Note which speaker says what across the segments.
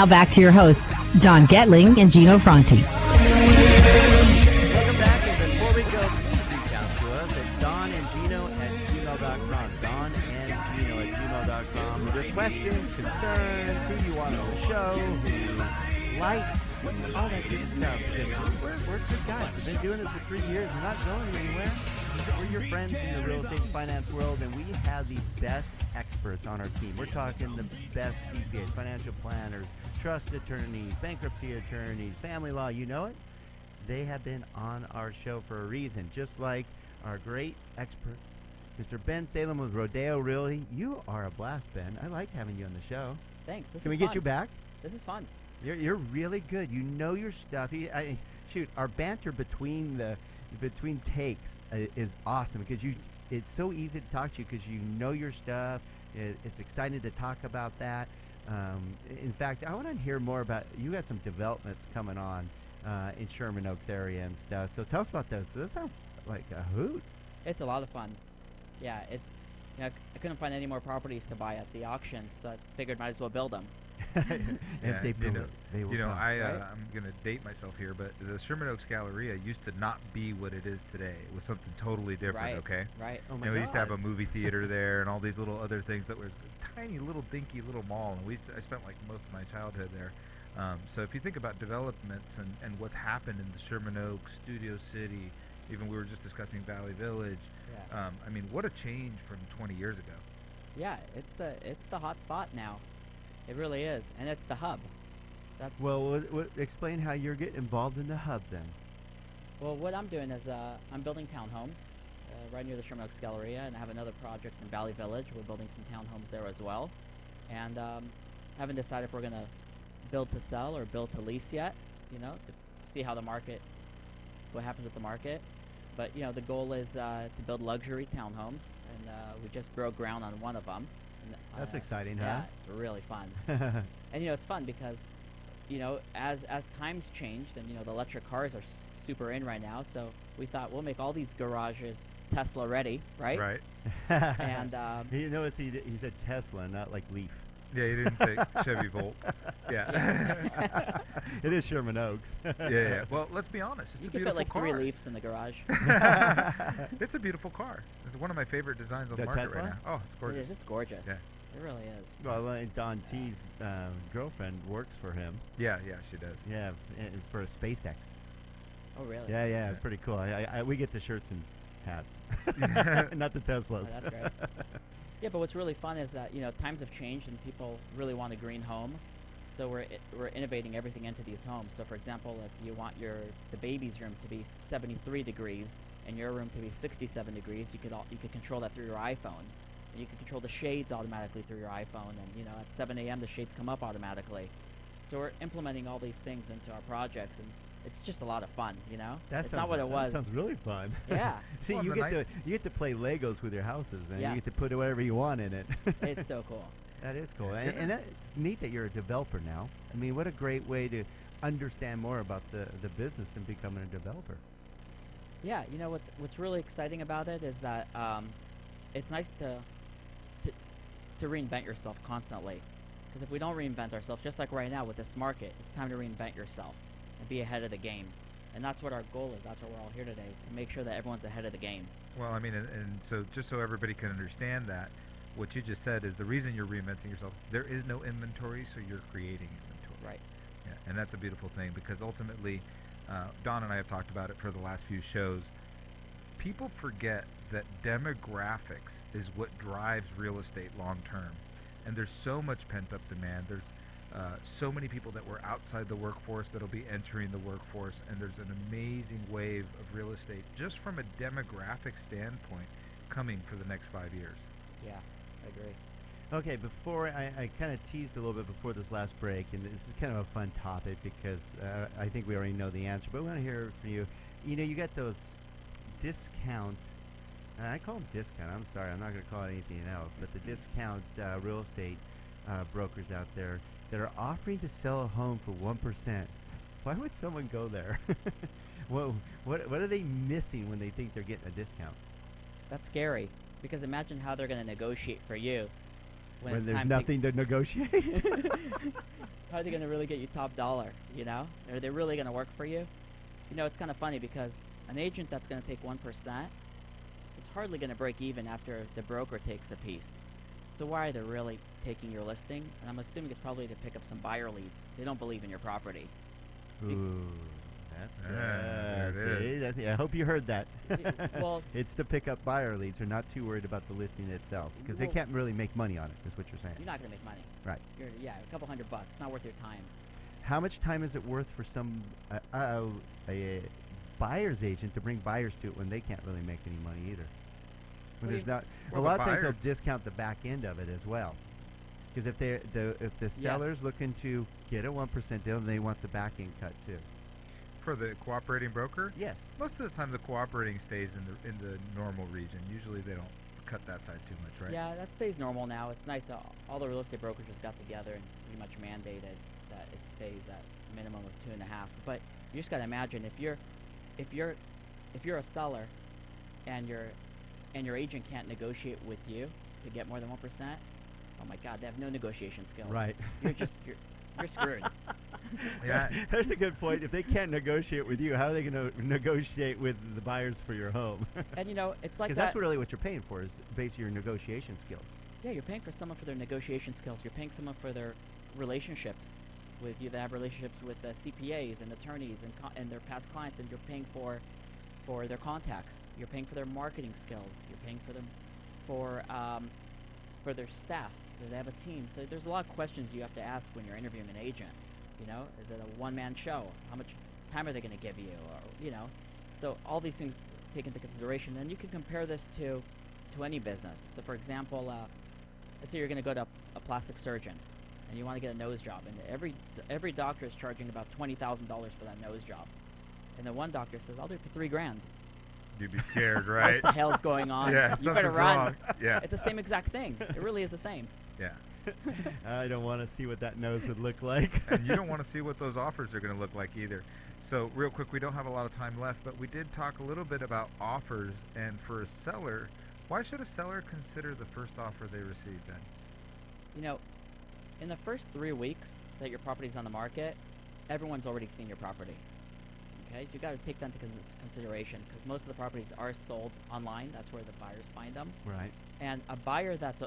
Speaker 1: Now back to your hosts, Don Getling and Gino Franti.
Speaker 2: Welcome back, and before we go, please reach out to us at donandgino@gmail.com. donandgino@gmail.com with your questions, concerns, who you want on the show, who you like, all that good stuff. Because we're good guys. We've been doing this for 3 years. We're not going anywhere. We're your friends in the real estate and finance world, and we have the best experts on our team. We're talking the best CPAs, financial planners, trust attorneys, bankruptcy attorneys, family law, you know it. They have been on our show for a reason, just like our great expert, Mr. Ben Salem with Rodeo Realty. You are a blast, Ben. I like having you on the show.
Speaker 3: Thanks.
Speaker 2: Can we get you back?
Speaker 3: This is fun.
Speaker 2: You're really good. You know your stuff. Shoot, our banter between takes is awesome because it's so easy to talk to you because you know your stuff. It's exciting to talk about that. In fact, I want to hear more about, you got some developments coming on in Sherman Oaks area and stuff. So tell us about those. Those sound like a hoot.
Speaker 3: It's a lot of fun. Yeah, I couldn't find any more properties to buy at the auctions, so I figured might as well build them.
Speaker 2: If they build it, they will come, right?
Speaker 4: I'm going to date myself here, but the Sherman Oaks Galleria used to not be what it is today. It was something totally different, okay?
Speaker 3: Right.
Speaker 2: Oh my God.
Speaker 4: We used to have a movie theater there and all these little other things that was a tiny little dinky little mall, and I spent like most of my childhood there. So if you think about developments and what's happened in the Sherman Oaks, Studio City, even we were just discussing Valley Village.
Speaker 3: Yeah.
Speaker 4: I mean, what a change from 20 years ago.
Speaker 3: Yeah, it's the hot spot now. It really is, and it's the hub.
Speaker 2: Well, explain how you're getting involved in the hub then.
Speaker 3: Well, what I'm doing is I'm building townhomes right near the Sherman Oaks Galleria, and I have another project in Valley Village. We're building some townhomes there as well, and haven't decided if we're gonna build to sell or build to lease yet. To see how what happens with the market. But the goal is to build luxury townhomes, and we just broke ground on one of them.
Speaker 2: That's exciting, huh?
Speaker 3: Yeah, it's really fun. And it's fun because as times changed, and the electric cars are super in right now, so we thought we'll make all these garages Tesla ready, right?
Speaker 4: Right.
Speaker 3: And
Speaker 2: he said Tesla, not like Leaf.
Speaker 4: Yeah, he didn't say Chevy Volt. Yeah.
Speaker 2: It is Sherman Oaks.
Speaker 4: Yeah. Well, let's be honest. It's
Speaker 3: you
Speaker 4: a
Speaker 3: can
Speaker 4: beautiful
Speaker 3: fit like
Speaker 4: car.
Speaker 3: 3 Leafs in the garage.
Speaker 4: It's a beautiful car. It's one of my favorite designs on the market
Speaker 2: Tesla?
Speaker 4: right now. Oh, it's gorgeous.
Speaker 3: It is. It's gorgeous.
Speaker 4: Yeah.
Speaker 3: It really is.
Speaker 2: Well, Don T's girlfriend works for him.
Speaker 4: Yeah, she does.
Speaker 2: Yeah, for SpaceX.
Speaker 3: Oh, really?
Speaker 2: Yeah, it's pretty cool. We get the shirts and hats, not the Teslas.
Speaker 3: Oh, that's great. Yeah, but what's really fun is that times have changed and people really want a green home, so we're innovating everything into these homes. So, for example, if you want the baby's room to be 73 degrees and your room to be 67 degrees, you could control that through your iPhone. And you can control the shades automatically through your iPhone, and at 7 a.m. the shades come up automatically. So we're implementing all these things into our projects, and it's just a lot of fun, It's not what it was.
Speaker 2: That sounds really fun.
Speaker 3: Yeah.
Speaker 2: See, you get to play Legos with your houses, man.
Speaker 3: Yes.
Speaker 2: You get to put whatever you want in it.
Speaker 3: It's so cool.
Speaker 2: That is cool, and it's neat that you're a developer now. I mean, what a great way to understand more about the business than becoming a developer.
Speaker 3: Yeah, what's really exciting about it is that it's nice to reinvent yourself constantly. Because if we don't reinvent ourselves, just like right now with this market, it's time to reinvent yourself and be ahead of the game. And that's what our goal is. That's what we're all here today, to make sure that everyone's ahead of the game.
Speaker 4: Well, I mean, and so just so everybody can understand that, what you just said is the reason you're reinventing yourself, there is no inventory, so you're creating inventory.
Speaker 3: Right.
Speaker 4: Yeah, and that's a beautiful thing because ultimately, Don and I have talked about it for the last few shows. People forget that demographics is what drives real estate long term. And there's so much pent-up demand. There's so many people that were outside the workforce that'll be entering the workforce, and there's an amazing wave of real estate just from a demographic standpoint coming for the next 5 years.
Speaker 3: Yeah, I agree.
Speaker 2: Okay, before I kind of teased a little bit before this last break, and this is kind of a fun topic because I think we already know the answer, but we want to hear from you. You got those discount, I call them discount, I'm sorry, I'm not going to call it anything else, but the discount real estate brokers out there that are offering to sell a home for 1%. Why would someone go there? What are they missing when they think they're getting a discount?
Speaker 3: That's scary, because imagine how they're going to negotiate for you. when
Speaker 5: When
Speaker 3: it's
Speaker 5: there's
Speaker 3: time
Speaker 5: nothing to negotiate.
Speaker 3: how are they going to really get you top dollar? You know, are they really going to work for you? You know, it's kind of funny because an agent that's going to take 1% is hardly going to break even after the broker takes a piece. So why are they really taking your listing? And I'm assuming it's probably to pick up some buyer leads. They don't believe in your property.
Speaker 5: Ooh,
Speaker 4: there it
Speaker 5: I hope you heard that.
Speaker 3: Well,
Speaker 5: it's to pick up buyer leads. They're not too worried about the listing itself because they
Speaker 3: Well-
Speaker 5: can't really make money on it. Is what you're saying.
Speaker 3: you're not going to make money.
Speaker 5: Right.
Speaker 3: Yeah, a couple $100. It's not worth your time.
Speaker 5: How much time is it worth for some a buyer's agent to bring buyers to it when they can't really make any money either? When
Speaker 3: Well,
Speaker 5: there's not
Speaker 4: Well,
Speaker 5: a
Speaker 4: the
Speaker 5: lot of times
Speaker 4: buyers-
Speaker 5: they'll discount the back end of it as well. Because if the
Speaker 3: Yes.
Speaker 5: seller's looking to get a 1% deal, they want the back end cut too.
Speaker 4: For the cooperating broker,
Speaker 5: Yes.
Speaker 4: most of the time the cooperating stays in the normal region. Usually they don't cut that side too much, right?
Speaker 3: Yeah, that stays normal now. It's nice. All the real estate brokers just got together and pretty much mandated that it stays at a minimum of 2.5. But you just got to imagine if you're a seller and your agent can't negotiate with you to get more than 1%. Oh my God, they have no negotiation skills.
Speaker 5: Right.
Speaker 3: You're screwed.
Speaker 4: Yeah.
Speaker 5: That's a good point. If they can't negotiate with you, how are they going to negotiate with the buyers for your home?
Speaker 3: And you know, it's like
Speaker 5: Because
Speaker 3: that.
Speaker 5: that's really what you're paying for is basically your negotiation skills.
Speaker 3: Yeah, you're paying for someone for their negotiation skills. You're paying someone for their relationships with you. They have relationships with CPAs and attorneys and their past clients, and you're paying for their contacts. You're paying for their marketing skills. You're paying for them for their staff. They have a team. So there's a lot of questions you have to ask when you're interviewing an agent. You know, is it a one-man show? How much time are they going to give you? Or you know, so all these things take into consideration. And you can compare this to any business. So for example, let's say you're going to go to a plastic surgeon and you want to get a nose job, and every doctor is charging about $20,000 for that nose job, and the one doctor says, "I'll do it for $3,000."
Speaker 4: You'd be scared, right?
Speaker 3: What the hell's going on?
Speaker 4: Yeah,
Speaker 3: you better
Speaker 4: something's
Speaker 3: run.
Speaker 4: wrong. Yeah.
Speaker 3: It's the same exact thing. It really is the same.
Speaker 4: Yeah.
Speaker 5: I don't want to see what that nose would look like.
Speaker 4: And you don't want to see what those offers are going to look like either. So real quick, we don't have a lot of time left, but we did talk a little bit about offers. And for a seller, why should a seller consider the first offer they receive then?
Speaker 3: You know, in the first 3 weeks that your property's on the market, everyone's already seen your property. Okay, you got to take that into consideration because most of the properties are sold online. That's where the buyers find them.
Speaker 5: Right.
Speaker 3: And a buyer that's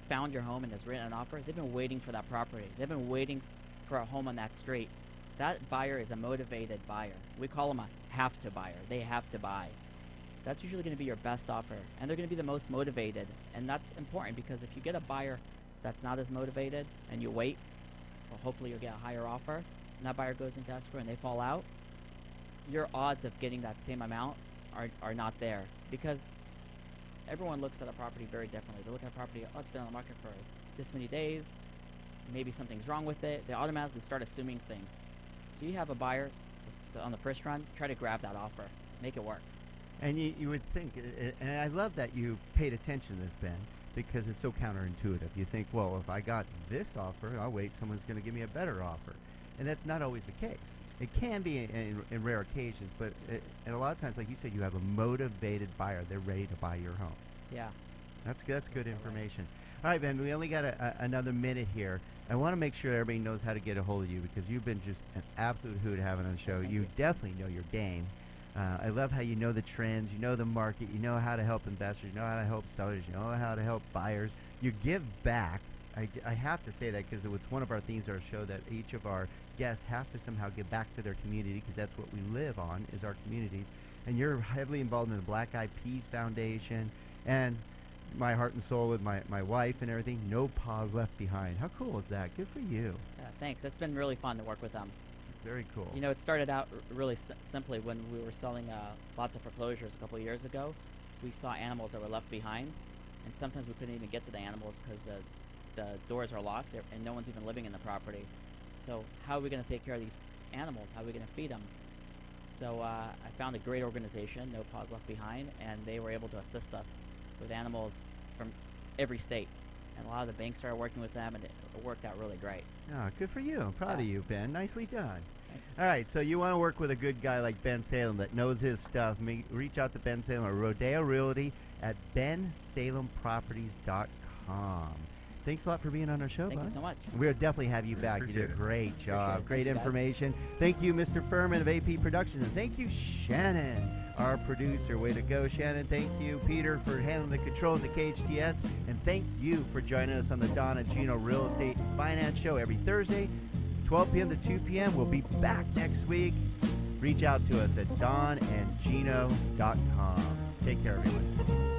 Speaker 3: found your home and has written an offer, they've been waiting for that property. They've been waiting for a home on that street. That buyer is a motivated buyer. We call them a have-to buyer. They have to buy. That's usually going to be your best offer, and they're going to be the most motivated. And that's important because if you get a buyer that's not as motivated and you wait, well, hopefully you'll get a higher offer, and that buyer goes into escrow and they fall out, your odds of getting that same amount are not there because everyone looks at a property very differently. They look at a property, oh, it's been on the market for this many days, maybe something's wrong with it. They automatically start assuming things. So you have a buyer on the first run, try to grab that offer, make it work.
Speaker 5: And you would think, and I love that you paid attention to this, Ben, because it's so counterintuitive. You think, well, if I got this offer, I'll wait, someone's going to give me a better offer. And that's not always the case. It can be in rare occasions, but and a lot of times, like you said, you have a motivated buyer. They're ready to buy your home.
Speaker 3: Yeah.
Speaker 5: That's good information. All right, Ben, we only got another minute here. I want to make sure everybody knows how to get a hold of you because you've been just an absolute hoot having on the show.
Speaker 3: Thank
Speaker 5: You
Speaker 3: you.
Speaker 5: definitely know your game. I love how you know the trends, you know the market, you know how to help investors, you know how to help sellers, you know how to help buyers. You give back. I have to say that because it's one of our themes of our show that each of our guests have to somehow give back to their community because that's what we live on is our communities. And you're heavily involved in the Black Eyed Peas Foundation and my heart and soul with my wife and everything. No Paws Left Behind. How cool is that? Good for you.
Speaker 3: Yeah, thanks. It's been really fun to work with them.
Speaker 5: Very cool.
Speaker 3: You know, it started out really simply when we were selling lots of foreclosures a couple of years ago. We saw animals that were left behind, and sometimes we couldn't even get to the animals because the doors are locked and no one's even living in the property. So how are we going to take care of these animals? How are we going to feed them? So I found a great organization, No Paws Left Behind, and they were able to assist us with animals from every state. And a lot of the banks started working with them, and it worked out really great.
Speaker 5: Oh, good for you. I'm proud of you, Ben. Nicely done.
Speaker 3: Thanks.
Speaker 5: All right, so you want to work with a good guy like Ben Salem that knows his stuff. Reach out to Ben Salem or Rodeo Realty at bensalemproperties.com. thanks a lot for being on our show,
Speaker 3: Thank
Speaker 5: bud.
Speaker 3: you so much.
Speaker 5: We'll definitely have you back. You did a
Speaker 4: Appreciate it.
Speaker 5: great job.
Speaker 3: it.
Speaker 5: Great
Speaker 3: Thank you, guys.
Speaker 5: information. Thank you, Mr. Furman of AP Productions. And thank you, Shannon, our producer. Way to go, Shannon. Thank you, Peter, for handling the controls at KHTS. And thank you for joining us on the Don and Gino Real Estate Finance Show every Thursday, 12 p.m. to 2 p.m. We'll be back next week. Reach out to us at donandgino.com. Take care, everyone.